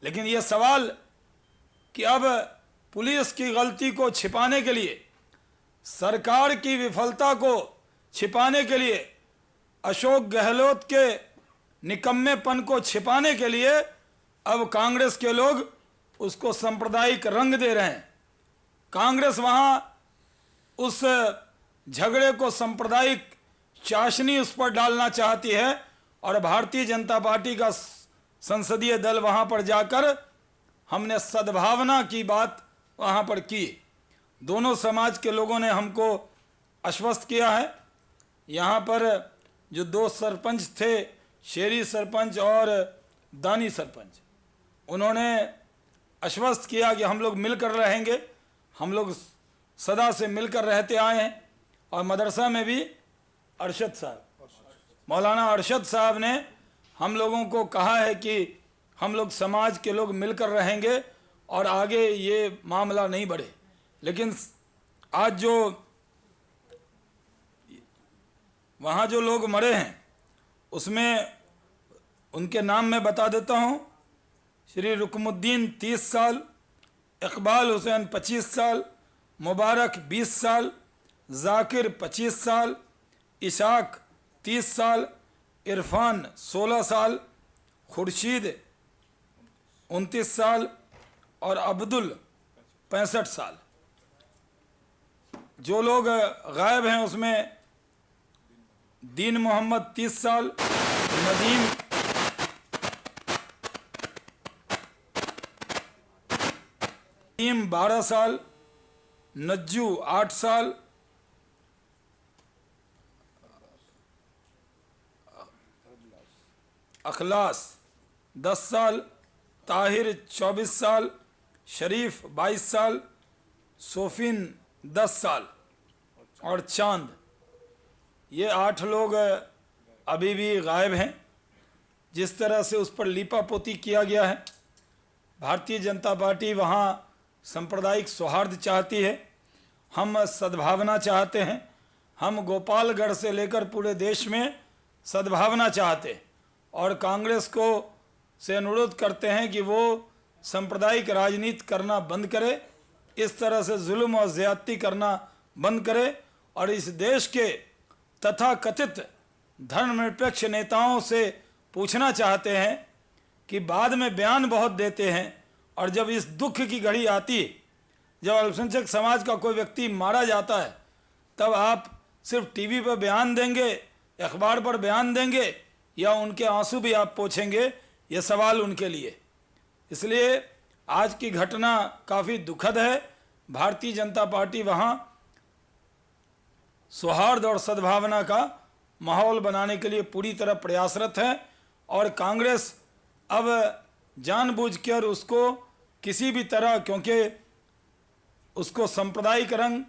लेकिन ये सवाल कि अब पुलिस की गलती को छिपाने के लिए, सरकार की विफलता को छिपाने के लिए, अशोक गहलोत के निकम्मेपन को छिपाने के लिए अब कांग्रेस के लोग उसको सांप्रदायिक रंग दे रहे हैं। कांग्रेस वहां उस झगड़े को सांप्रदायिक चाशनी उस पर डालना चाहती है और भारतीय जनता पार्टी का संसदीय दल वहां पर जाकर हमने सद्भावना की बात वहां पर की। दोनों समाज के लोगों ने हमको आश्वस्त किया है। यहाँ पर जो दो सरपंच थे, शेरी सरपंच और दानी सरपंच, उन्होंने आश्वस्त किया कि हम लोग मिलकर रहेंगे, हम लोग सदा से मिलकर रहते आए हैं। और मदरसा में भी अरशद साहब, मौलाना अरशद साहब ने हम लोगों को कहा है कि हम लोग समाज के लोग मिलकर रहेंगे और आगे ये मामला नहीं बढ़े। लेकिन आज जो वहाँ जो लोग मरे हैं उसमें उनके नाम मैं बता देता हूँ। श्री रुकमुद्दीन 30 साल, इकबाल हुसैन 25 साल, मुबारक 20 साल, जाकिर 25 साल, इशाक 30 साल, इरफान 16 साल, खुर्शीद 29 साल और अब्दुल 65 साल। जो लोग गायब हैं उसमें दीन मोहम्मद 30 साल, नदीम 12 साल, नज्जू 8 साल, अखलास 10 साल, ताहिर 24 साल, शरीफ 22 साल, सोफिन 10 साल और चांद, ये 8 लोग अभी भी गायब हैं। जिस तरह से उस पर लीपापोती किया गया है, भारतीय जनता पार्टी वहाँ सांप्रदायिक सौहार्द चाहती है, हम सद्भावना चाहते हैं। हम गोपालगढ़ से लेकर पूरे देश में सद्भावना चाहते हैं और कांग्रेस को से अनुरोध करते हैं कि वो सांप्रदायिक राजनीति करना बंद करे, इस तरह से जुल्म और ज़्यादती करना बंद करे और इस देश के तथाकथित धर्मनिरपेक्ष नेताओं से पूछना चाहते हैं कि बाद में बयान बहुत देते हैं और जब इस दुख की घड़ी आती है, जब अल्पसंख्यक समाज का कोई व्यक्ति मारा जाता है, तब आप सिर्फ टीवी पर बयान देंगे, अखबार पर बयान देंगे या उनके आंसू भी आप पोंछेंगे? ये सवाल उनके लिए। इसलिए आज की घटना काफ़ी दुखद है। भारतीय जनता पार्टी वहाँ सौहार्द और सद्भावना का माहौल बनाने के लिए पूरी तरह प्रयासरत है और कांग्रेस अब जानबूझकर उसको किसी भी तरह, क्योंकि उसको सांप्रदायिक रंग,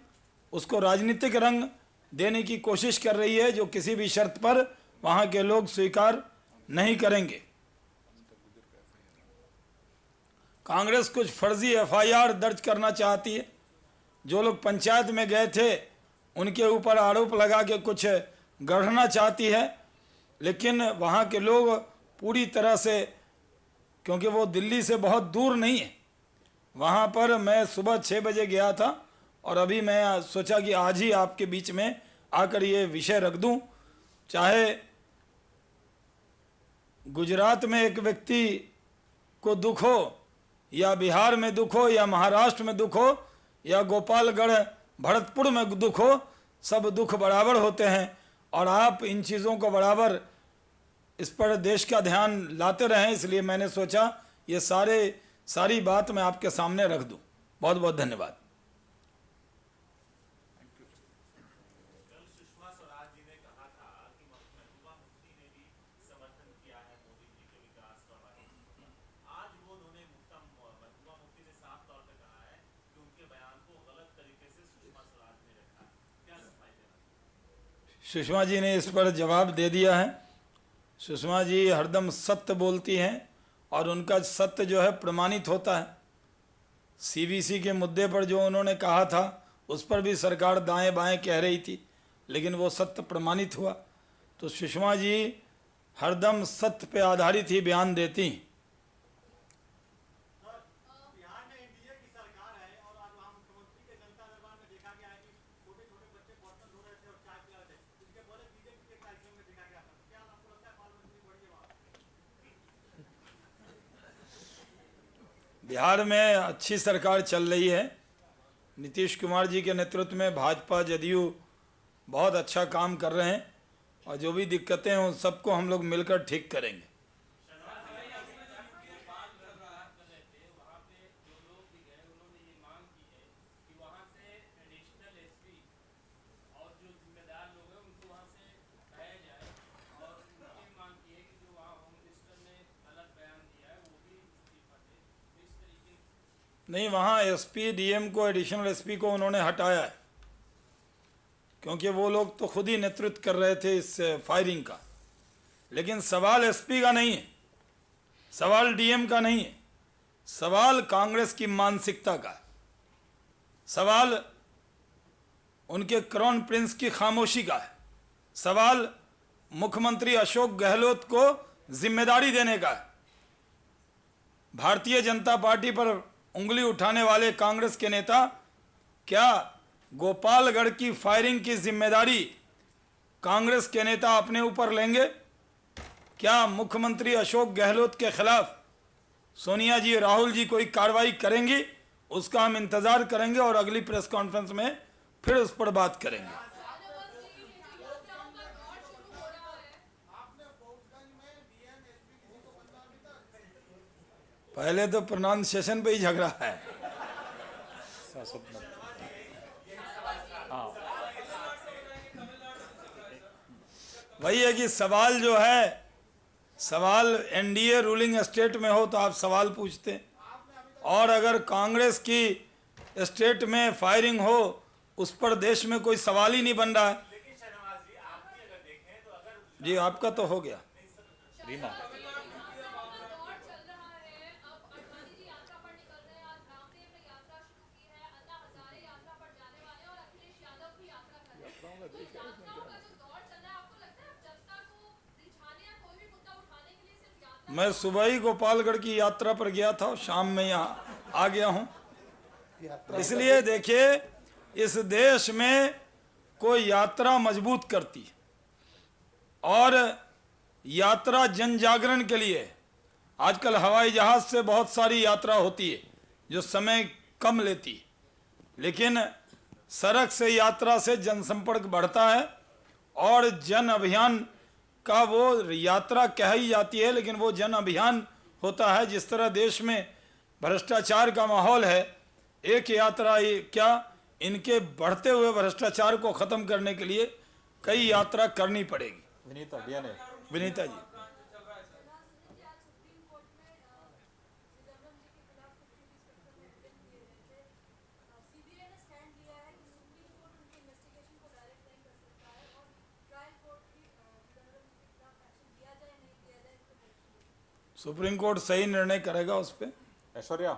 उसको राजनीतिक रंग देने की कोशिश कर रही है, जो किसी भी शर्त पर वहाँ के लोग स्वीकार नहीं करेंगे। कांग्रेस कुछ फर्जी एफआईआर दर्ज करना चाहती है। जो लोग पंचायत में गए थे उनके ऊपर आरोप लगा के कुछ गढ़ना चाहती है, लेकिन वहाँ के लोग पूरी तरह से, क्योंकि वो दिल्ली से बहुत दूर नहीं है, वहाँ पर मैं सुबह 6 बजे गया था और अभी मैं सोचा कि आज ही आपके बीच में आकर ये विषय रख दूं। चाहे गुजरात में एक व्यक्ति को दुख हो या बिहार में दुख हो या महाराष्ट्र में दुख हो या गोपालगढ़ भरतपुर में दुख हो, सब दुख बराबर होते हैं और आप इन चीज़ों को बराबर इस पर देश का ध्यान लाते रहें। इसलिए मैंने सोचा ये सारी बात मैं आपके सामने रख दूं। बहुत बहुत धन्यवाद। सुषमा जी ने इस पर जवाब दे दिया है। सुषमा जी हरदम सत्य बोलती हैं और उनका सत्य जो है प्रमाणित होता है। सीबीसी के मुद्दे पर जो उन्होंने कहा था उस पर भी सरकार दाएं बाएं कह रही थी, लेकिन वो सत्य प्रमाणित हुआ। तो सुषमा जी हरदम सत्य पे आधारित ही बयान देती। बिहार में अच्छी सरकार चल रही है। नीतीश कुमार जी के नेतृत्व में भाजपा जदयू बहुत अच्छा काम कर रहे हैं और जो भी दिक्कतें हैं उन सबको हम लोग मिलकर ठीक करेंगे। नहीं, वहाँ एसपी डीएम को, एडिशनल एसपी को उन्होंने हटाया है, क्योंकि वो लोग तो खुद ही नेतृत्व कर रहे थे इस फायरिंग का। लेकिन सवाल एसपी का नहीं है, सवाल डीएम का नहीं है, सवाल कांग्रेस की मानसिकता का है, सवाल उनके क्राउन प्रिंस की खामोशी का है, सवाल मुख्यमंत्री अशोक गहलोत को जिम्मेदारी देने का है। भारतीय जनता पार्टी पर उंगली उठाने वाले कांग्रेस के नेता क्या गोपालगढ़ की फायरिंग की जिम्मेदारी कांग्रेस के नेता अपने ऊपर लेंगे? क्या मुख्यमंत्री अशोक गहलोत के खिलाफ सोनिया जी, राहुल जी कोई कार्रवाई करेंगी? उसका हम इंतजार करेंगे और अगली प्रेस कॉन्फ्रेंस में फिर उस पर बात करेंगे। पहले तो प्रोनाउंसिएशन पे ही झगड़ा है। वही है कि सवाल जो है, सवाल एनडीए रूलिंग स्टेट में हो तो आप सवाल पूछते, और अगर कांग्रेस की स्टेट में फायरिंग हो उस पर देश में कोई सवाल ही नहीं बन रहा है। जी आपका तो हो गया। रीमा मैं सुबह ही गोपालगढ़ की यात्रा पर गया था और शाम में यहाँ आ गया हूँ। इसलिए देखिए, इस देश में कोई यात्रा मजबूत करती है और यात्रा जन जागरण के लिए। आजकल हवाई जहाज से बहुत सारी यात्रा होती है जो समय कम लेती है, लेकिन सड़क से यात्रा से जनसंपर्क बढ़ता है और जन अभियान का वो यात्रा कही जाती है, लेकिन वो जन अभियान होता है। जिस तरह देश में भ्रष्टाचार का माहौल है, एक यात्रा क्या, इनके बढ़ते हुए भ्रष्टाचार को खत्म करने के लिए कई यात्रा करनी पड़ेगी। विनीता जी, सुप्रीम कोर्ट सही निर्णय करेगा उस पर। ऐश्वर्या,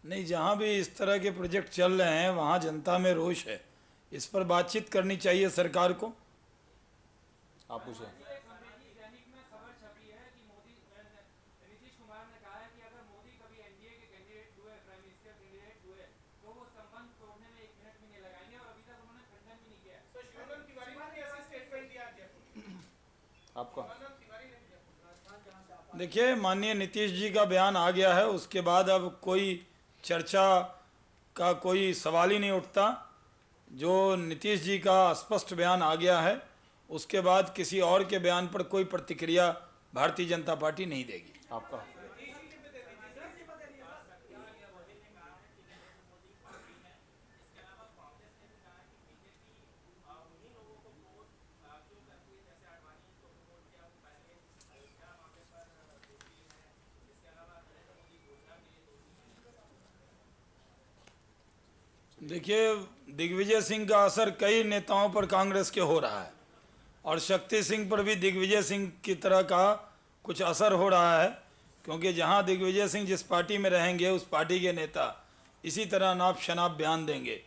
नहीं, जहाँ भी इस तरह के प्रोजेक्ट चल रहे हैं वहाँ जनता में रोष है, इस पर बातचीत करनी चाहिए सरकार को। आप पूछे। आपका देखिए, माननीय नीतीश जी का बयान आ गया है, उसके बाद अब कोई चर्चा का कोई सवाल ही नहीं उठता। जो नीतीश जी का स्पष्ट बयान आ गया है, उसके बाद किसी और के बयान पर कोई प्रतिक्रिया भारतीय जनता पार्टी नहीं देगी। आपका देखिए, दिग्विजय सिंह का असर कई नेताओं पर कांग्रेस के हो रहा है और शक्ति सिंह पर भी दिग्विजय सिंह की तरह का कुछ असर हो रहा है, क्योंकि जहां दिग्विजय सिंह जिस पार्टी में रहेंगे उस पार्टी के नेता इसी तरह नाप शनाप बयान देंगे।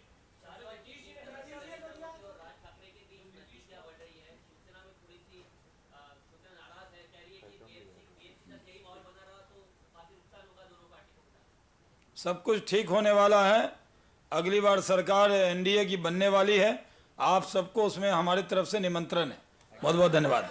सब कुछ ठीक होने वाला है। अगली बार सरकार एनडीए की बनने वाली है, आप सबको उसमें हमारी तरफ से निमंत्रण है। बहुत बहुत धन्यवाद।